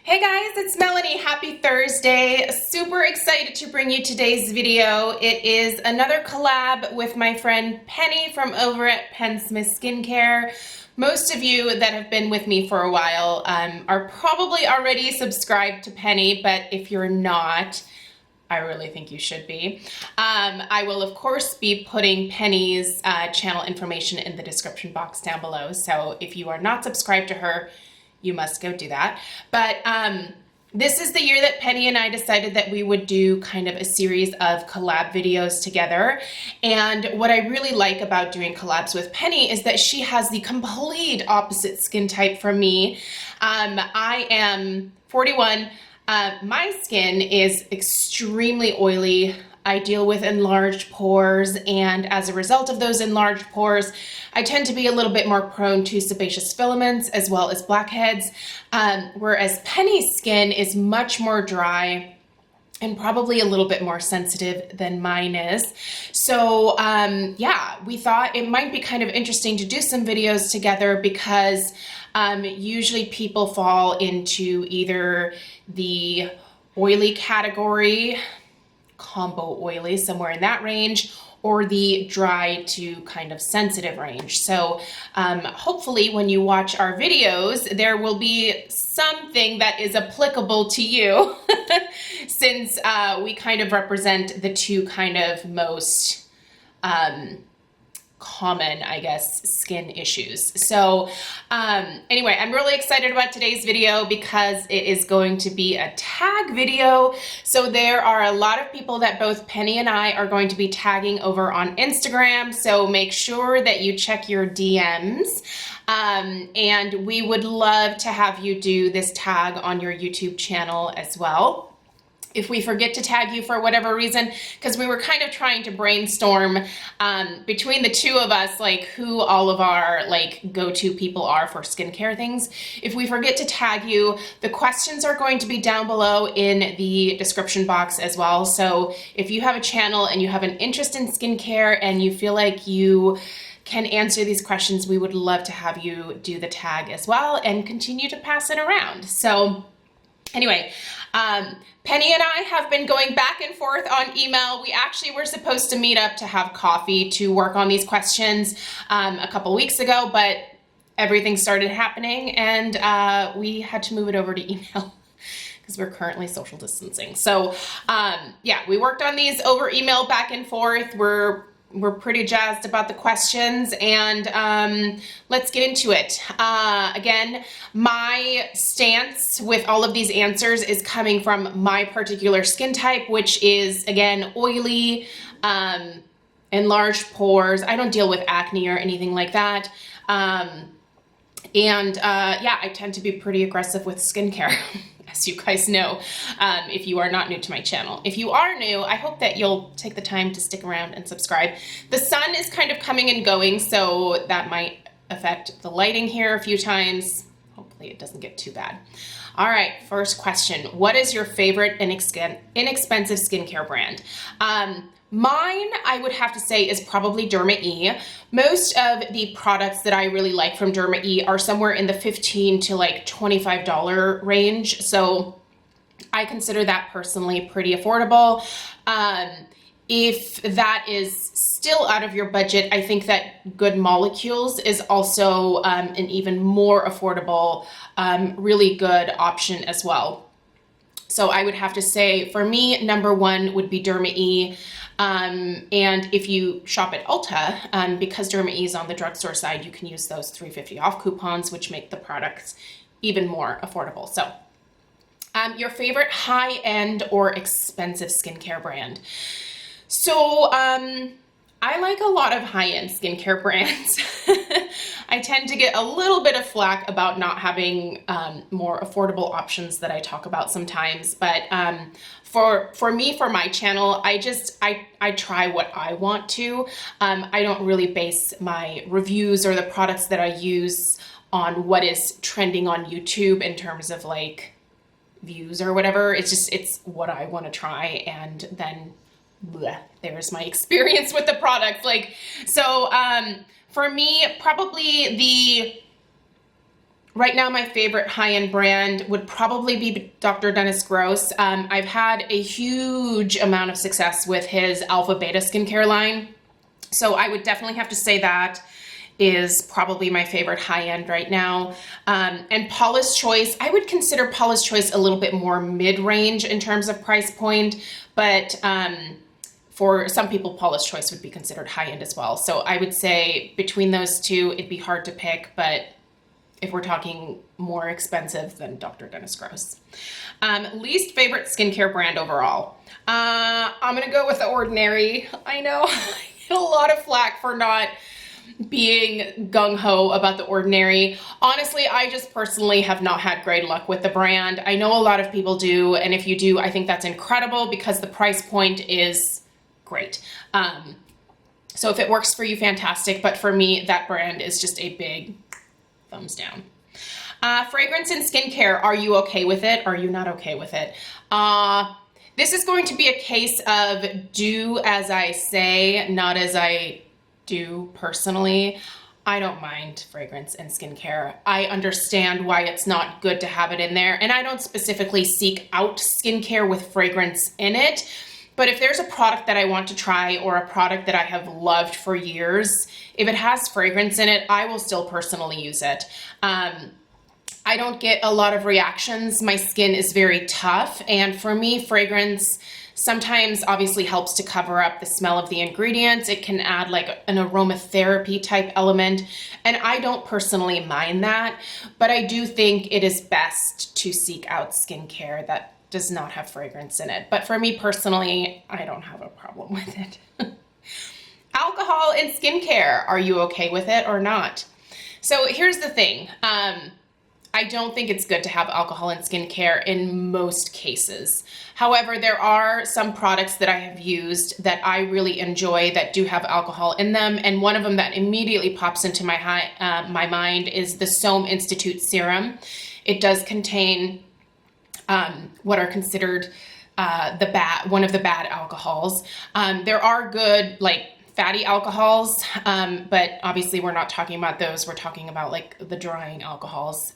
Hey guys, it's Melanie. Happy Thursday. Super excited to bring you today's video. It is another collab with my friend Penny from over at PennSmithSkincare. Most of you that have been with me for a while are probably already subscribed to Penny, but if you're not, I really think you should be. I will, of course, be putting Penny's channel information in the description box down below. So if you are not subscribed to her, you must go do that. But this is the year that Penny and I decided that we would do kind of a series of collab videos together. And what I really like about doing collabs with Penny is that she has the complete opposite skin type from me. I am 41. My skin is extremely oily. I deal with enlarged pores, and as a result of those enlarged pores, I tend to be a little bit more prone to sebaceous filaments as well as blackheads, whereas Penny's skin is much more dry and probably a little bit more sensitive than mine is. So yeah, we thought it might be kind of interesting to do some videos together because usually people fall into either the oily category, combo oily, somewhere in that range, or the dry to kind of sensitive range. So hopefully when you watch our videos, there will be something that is applicable to you since we kind of represent the two kind of most common, I guess, skin issues. So anyway, I'm really excited about today's video because it is going to be a tag video. So there are a lot of people that both Penny and I are going to be tagging over on Instagram. So make sure that you check your DMs. And we would love to have you do this tag on your YouTube channel as well. If we forget to tag you for whatever reason, because we were kind of trying to brainstorm between the two of us, like who all of our like go-to people are for skincare things. If we forget to tag you, the questions are going to be down below in the description box as well. So if you have a channel and you have an interest in skincare and you feel like you can answer these questions, we would love to have you do the tag as well and continue to pass it around. So anyway, Penny and I have been going back and forth on email. We actually were supposed to meet up to have coffee to work on these questions a couple weeks ago, but everything started happening and we had to move it over to email because we're currently social distancing. So yeah, we worked on these over email back and forth. We're pretty jazzed about the questions, and let's get into it. Again, my stance with all of these answers is coming from my particular skin type, which is, again, oily, enlarged pores. I don't deal with acne or anything like that. Yeah, I tend to be pretty aggressive with skincare. As you guys know, if you are not new to my channel. If you are new, I hope that you'll take the time to stick around and subscribe. The sun is kind of coming and going, so that might affect the lighting here a few times. Hopefully it doesn't get too bad. All right, first question. What is your favorite inexpensive skincare brand? Mine, I would have to say, is probably Derma E. Most of the products that I really like from Derma E are somewhere in the $15 to like $25 range. So I consider that personally pretty affordable. If that is still out of your budget, I think that Good Molecules is also an even more affordable, really good option as well. So I would have to say, for me, number one would be Derma E. And if you shop at Ulta, because Derma E is on the drugstore side, you can use those $3.50 off coupons, which make the products even more affordable. So your favorite high-end or expensive skincare brand. So I like a lot of high-end skincare brands. I tend to get a little bit of flack about not having more affordable options that I talk about sometimes, but for me, for my channel, I try what I want to. I don't really base my reviews or the products that I use on what is trending on YouTube in terms of like views or whatever. It's what I want to try, and then bleh, there's my experience with the product. Like, so for me, probably the Right now, my favorite high-end brand would probably be Dr. Dennis Gross. I've had a huge amount of success with his Alpha Beta skincare line. So I would definitely have to say that is probably my favorite high-end right now. And Paula's Choice, I would consider Paula's Choice a little bit more mid-range in terms of price point, but for some people, Paula's Choice would be considered high-end as well. So I would say between those two, it'd be hard to pick, but if we're talking more expensive than Dr. Dennis Gross. Least favorite skincare brand overall. I'm gonna go with The Ordinary. I know I get a lot of flack for not being gung-ho about The Ordinary. Honestly, I just personally have not had great luck with the brand. I know a lot of people do, and if you do, I think that's incredible because the price point is great. So if it works for you, fantastic, but for me, that brand is just a big thumbs down. Fragrance and skincare, are you okay with it? Are you not okay with it? This is going to be a case of do as I say, not as I do personally. I don't mind fragrance and skincare. I understand why it's not good to have it in there, and I don't specifically seek out skincare with fragrance in it. But if there's a product that I want to try or a product that I have loved for years, if it has fragrance in it, I will still personally use it. I don't get a lot of reactions. My skin is very tough, and for me, fragrance sometimes obviously helps to cover up the smell of the ingredients. It can add like an aromatherapy type element, and I don't personally mind that, but I do think it is best to seek out skincare that does not have fragrance in it. But for me personally, I don't have a problem with it. Alcohol in skincare, are you okay with it or not? So here's the thing. I don't think it's good to have alcohol in skincare in most cases. However, there are some products that I have used that I really enjoy that do have alcohol in them, and one of them that immediately pops into my mind is the Soam Institute serum. It does contain what are considered one of the bad alcohols. There are good like fatty alcohols, but obviously we're not talking about those. We're talking about like the drying alcohols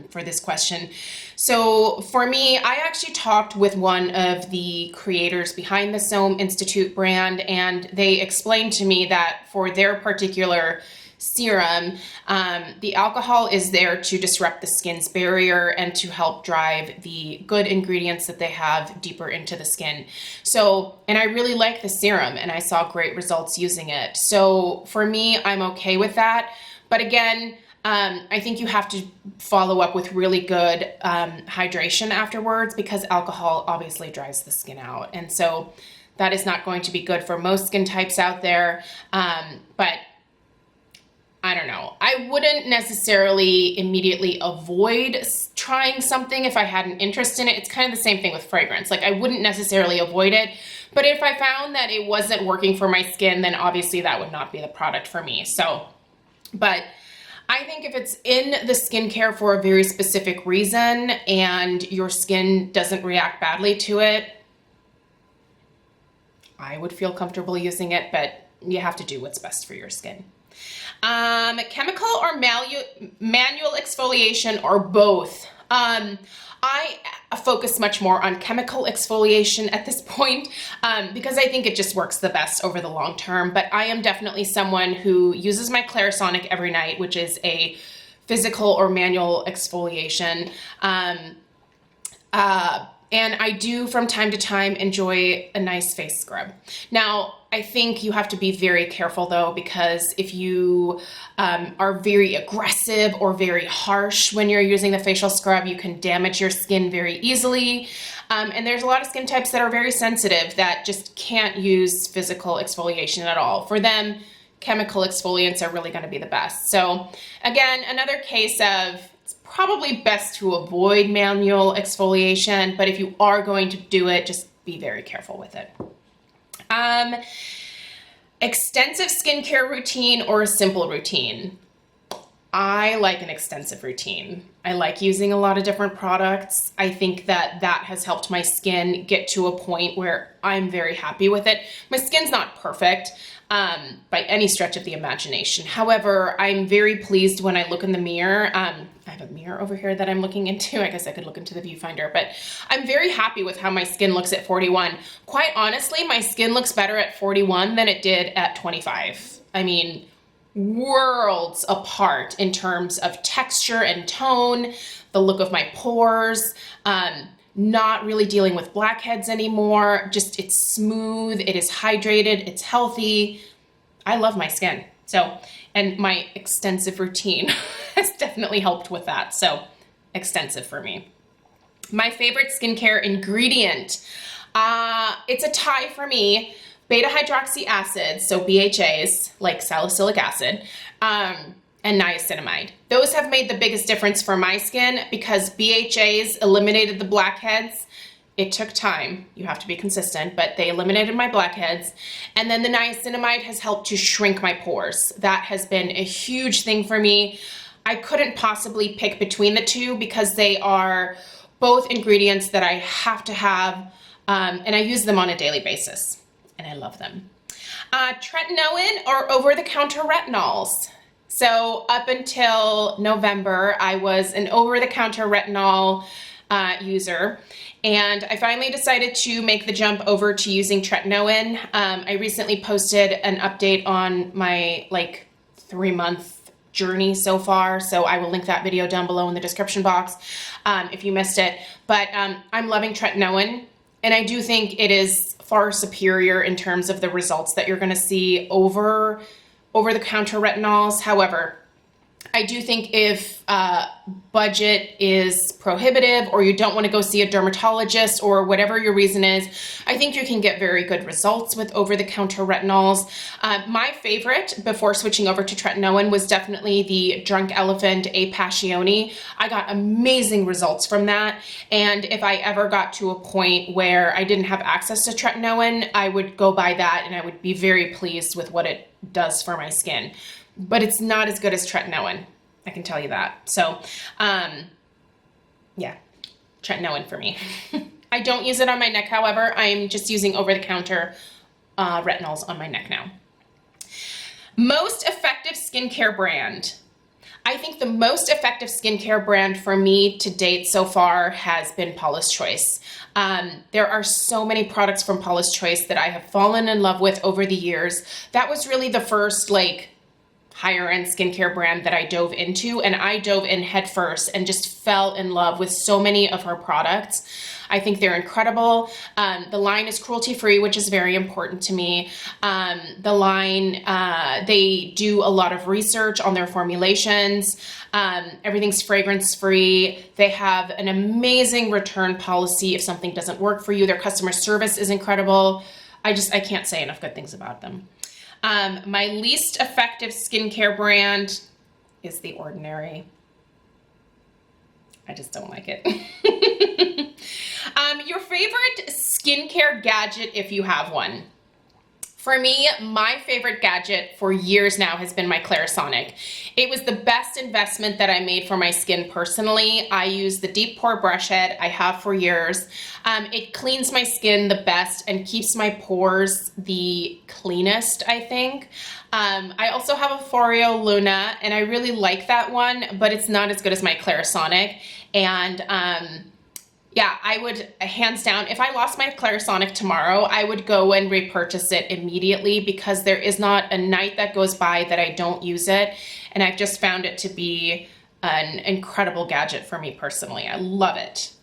for this question. So for me, I actually talked with one of the creators behind the Soam Institute brand, and they explained to me that for their particular serum, the alcohol is there to disrupt the skin's barrier and to help drive the good ingredients that they have deeper into the skin. So, and I really like the serum and I saw great results using it. So for me, I'm okay with that. But again, I think you have to follow up with really good hydration afterwards, because alcohol obviously dries the skin out. And so that is not going to be good for most skin types out there. But I don't know. I wouldn't necessarily immediately avoid trying something if I had an interest in it. It's kind of the same thing with fragrance. Like I wouldn't necessarily avoid it, but if I found that it wasn't working for my skin, then obviously that would not be the product for me. So, but I think if it's in the skincare for a very specific reason and your skin doesn't react badly to it, I would feel comfortable using it, but you have to do what's best for your skin. Chemical or manual exfoliation, or both? I focus much more on chemical exfoliation at this point because I think it just works the best over the long term. But I am definitely someone who uses my Clarisonic every night, which is a physical or manual exfoliation. And I do from time to time enjoy a nice face scrub. Now, I think you have to be very careful though, because if you are very aggressive or very harsh when you're using the facial scrub, you can damage your skin very easily. And there's a lot of skin types that are very sensitive that just can't use physical exfoliation at all. For them, chemical exfoliants are really going to be the best. So again, another case of probably best to avoid manual exfoliation, but if you are going to do it, just be very careful with it. Extensive skincare routine or a simple routine? I like an extensive routine. I like using a lot of different products. I think that that has helped my skin get to a point where I'm very happy with it. My skin's not perfect. by any stretch of the imagination. However, I'm very pleased when I look in the mirror. I have a mirror over here that I'm looking into. I guess I could look into the viewfinder, but I'm very happy with how my skin looks at 41. Quite honestly, my skin looks better at 41 than it did at 25. I mean, worlds apart in terms of texture and tone, the look of my pores, not really dealing with blackheads anymore. Just, it's smooth, it is hydrated, it's healthy. I love my skin. So, and my extensive routine has definitely helped with that. So, extensive for me. My favorite skincare ingredient, it's a tie for me. Beta hydroxy acids, so BHAs, like salicylic acid, and niacinamide. Those have made the biggest difference for my skin because BHAs eliminated the blackheads. It took time, you have to be consistent, but they eliminated my blackheads. And then the niacinamide has helped to shrink my pores. That has been a huge thing for me. I couldn't possibly pick between the two because they are both ingredients that I have to have, and I use them on a daily basis, and I love them. Tretinoin or over-the-counter retinols. So up until November, I was an over-the-counter retinol user, and I finally decided to make the jump over to using Tretinoin. I recently posted an update on my 3-month journey so far, so I will link that video down below in the description box if you missed it. But I'm loving Tretinoin, and I do think it is far superior in terms of the results that you're going to see over the counter retinols. However, I do think if budget is prohibitive or you don't want to go see a dermatologist or whatever your reason is, I think you can get very good results with over-the-counter retinols. My favorite before switching over to Tretinoin was definitely the Drunk Elephant A Passione. I got amazing results from that, and if I ever got to a point where I didn't have access to Tretinoin, I would go buy that and I would be very pleased with what it does for my skin. But it's not as good as Tretinoin, I can tell you that. So, yeah, Tretinoin for me. I don't use it on my neck, however. I'm just using over-the-counter retinols on my neck now. Most effective skincare brand. I think the most effective skincare brand for me to date so far has been Paula's Choice. There are so many products from Paula's Choice that I have fallen in love with over the years. That was really the first, higher end skincare brand that I dove into, and I dove in head first and just fell in love with so many of her products. I think they're incredible. The line is cruelty free, which is very important to me. The line, they do a lot of research on their formulations. Everything's fragrance free. They have an amazing return policy if something doesn't work for you. Their customer service is incredible. I can't say enough good things about them. My least effective skincare brand is The Ordinary. I just don't like it. Your favorite skincare gadget if you have one. For me, my favorite gadget for years now has been my Clarisonic. It was the best investment that I made for my skin personally. I use the deep pore brush head. I have for years. It cleans my skin the best and keeps my pores the cleanest, I think. I also have a Foreo Luna, and I really like that one, but it's not as good as my Clarisonic. And yeah, I would, hands down, if I lost my Clarisonic tomorrow, I would go and repurchase it immediately because there is not a night that goes by that I don't use it. And I've just found it to be an incredible gadget for me personally. I love it.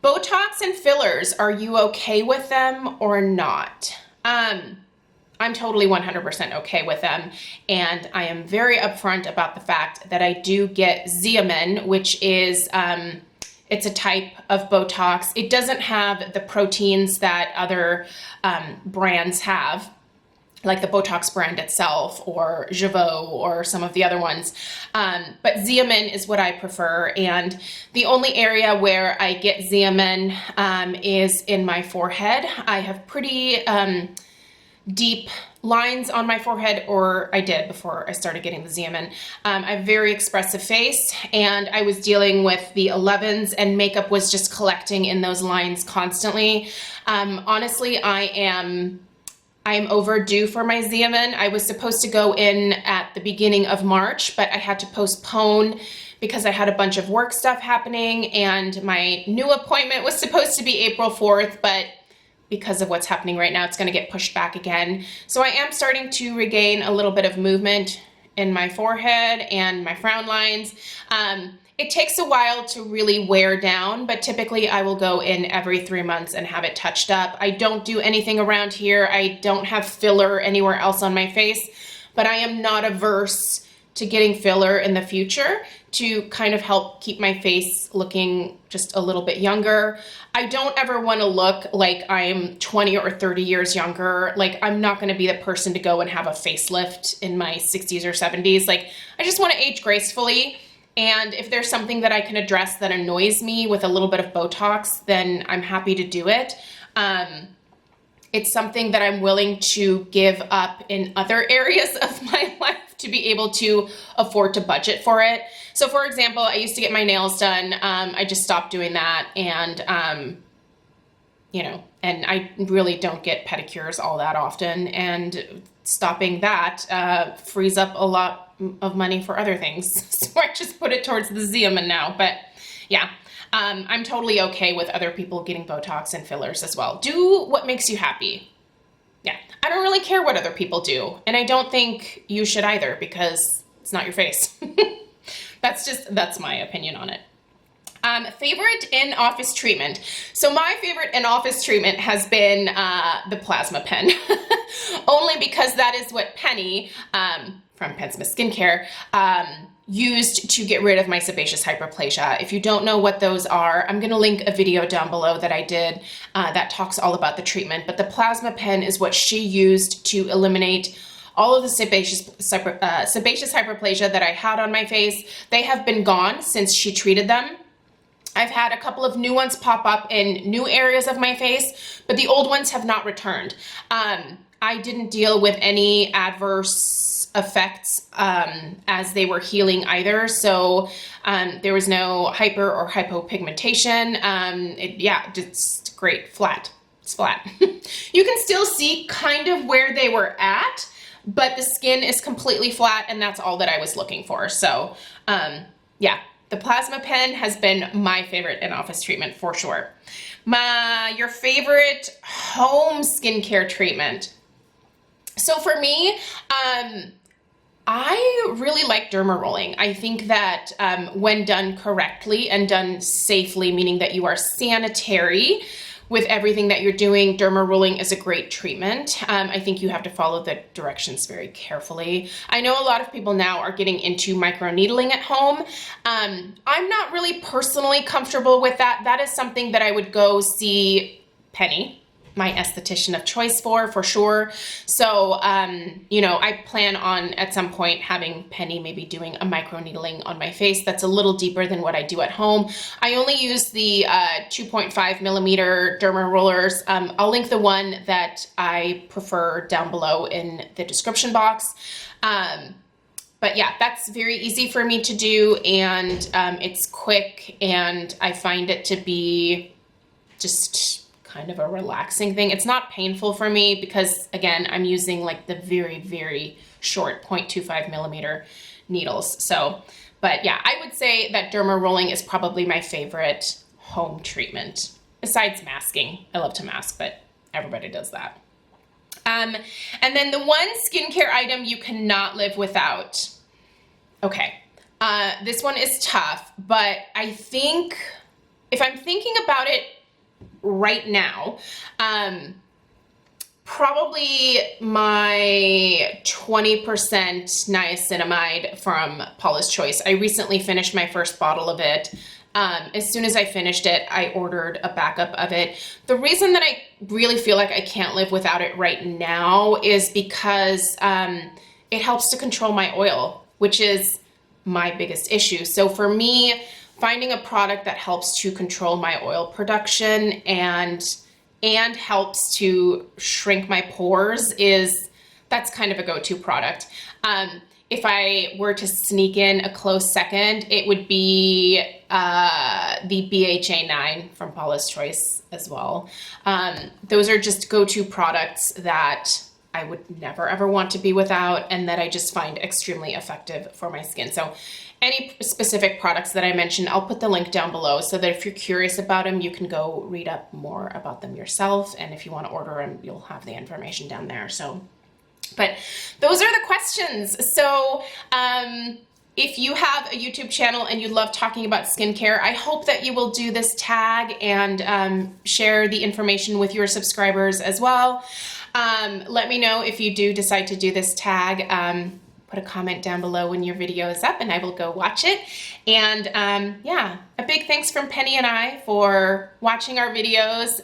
Botox and fillers, are you okay with them or not? I'm totally 100% okay with them. And I am very upfront about the fact that I do get Xeomin, which is, it's a type of Botox. It doesn't have the proteins that other brands have, like the Botox brand itself or Jeuveau or some of the other ones. But Xeomin is what I prefer. And the only area where I get Xeomin is in my forehead. I have pretty deep lines on my forehead, or I did before I started getting the Xeomin. I have a very expressive face, and I was dealing with the 11s, and makeup was just collecting in those lines constantly. Honestly, I am I'm overdue for my Xeomin. I was supposed to go in at the beginning of March, but I had to postpone because I had a bunch of work stuff happening, and my new appointment was supposed to be April 4th, but because of what's happening right now, it's gonna get pushed back again. So I am starting to regain a little bit of movement in my forehead and my frown lines. It takes a while to really wear down, but typically I will go in every 3 months and have it touched up. I don't do anything around here. I don't have filler anywhere else on my face, but I am not averse to getting filler in the future to kind of help keep my face looking just a little bit younger. I don't ever want to look like I'm 20 or 30 years younger. Like, I'm not going to be the person to go and have a facelift in my 60s or 70s. Like, I just want to age gracefully. And if there's something that I can address that annoys me with a little bit of Botox, then I'm happy to do it. It's something that I'm willing to give up in other areas of my life to be able to afford to budget for it. So for example, I used to get my nails done. I just stopped doing that, and you know, and I really don't get pedicures all that often, and stopping that frees up a lot of money for other things. So I just put it towards the Xeomin now. But yeah, I'm totally okay with other people getting Botox and fillers as well. Do what makes you happy. Yeah, I don't really care what other people do, and I don't think you should either, because it's not your face. That's my opinion on it. Favorite in-office treatment. So my favorite in-office treatment has been the plasma pen, only because that is what Penny from PennSmithSkincare used to get rid of my sebaceous hyperplasia. If you don't know what those are, I'm going to link a video down below that I did that talks all about the treatment. But the plasma pen is what she used to eliminate all of the sebaceous hyperplasia that I had on my face. They have been gone since she treated them. I've had a couple of new ones pop up in new areas of my face, but the old ones have not returned. I didn't deal with any adverse effects as they were healing either. So there was no hyper or hypopigmentation. Yeah, it's great, flat. It's flat. You can still see kind of where they were at, but the skin is completely flat, and that's all that I was looking for. So yeah, the plasma pen has been my favorite in-office treatment for sure. Your favorite home skincare treatment. So for me, I really like derma rolling. I think that when done correctly and done safely, meaning that you are sanitary with everything that you're doing, derma rolling is a great treatment. I think you have to follow the directions very carefully. I know a lot of people now are getting into microneedling at home. I'm not really personally comfortable with that. That is something that I would go see Penny, my esthetician of choice for sure. So, you know, I plan on at some point having Penny maybe doing a microneedling on my face that's a little deeper than what I do at home. I only use the 2.5 millimeter derma rollers. I'll link the one that I prefer down below in the description box. But yeah, that's very easy for me to do, and it's quick, and I find it to be just kind of a relaxing thing. It's not painful for me because, again, I'm using like the very, very short 0.25 millimeter needles. So, but yeah, I would say that derma rolling is probably my favorite home treatment, besides masking. I love to mask, but everybody does that. And then the one skincare item you cannot live without. Okay, this one is tough, but I think if I'm thinking about it right now, probably my 20% niacinamide from Paula's Choice. I recently finished my first bottle of it. As soon as I finished it, I ordered a backup of it. The reason that I really feel like I can't live without it right now is because it helps to control my oil, which is my biggest issue. So for me, finding a product that helps to control my oil production and helps to shrink my pores that's kind of a go-to product. If I were to sneak in a close second, it would be the BHA 9 from Paula's Choice as well. Those are just go-to products that I would never ever want to be without, and that I just find extremely effective for my skin. So any specific products that I mentioned, I'll put the link down below so that if you're curious about them, you can go read up more about them yourself. And if you want to order them, you'll have the information down there. So, but those are the questions. So, if you have a YouTube channel and you love talking about skincare, I hope that you will do this tag and share the information with your subscribers as well. Let me know if you do decide to do this tag. Put a comment down below when your video is up and I will go watch it. And yeah, a big thanks from Penny and I for watching our videos.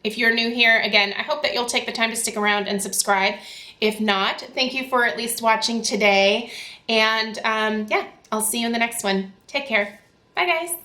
If you're new here, again, I hope that you'll take the time to stick around and subscribe. If not, thank you for at least watching today. And yeah, I'll see you in the next one. Take care. Bye, guys.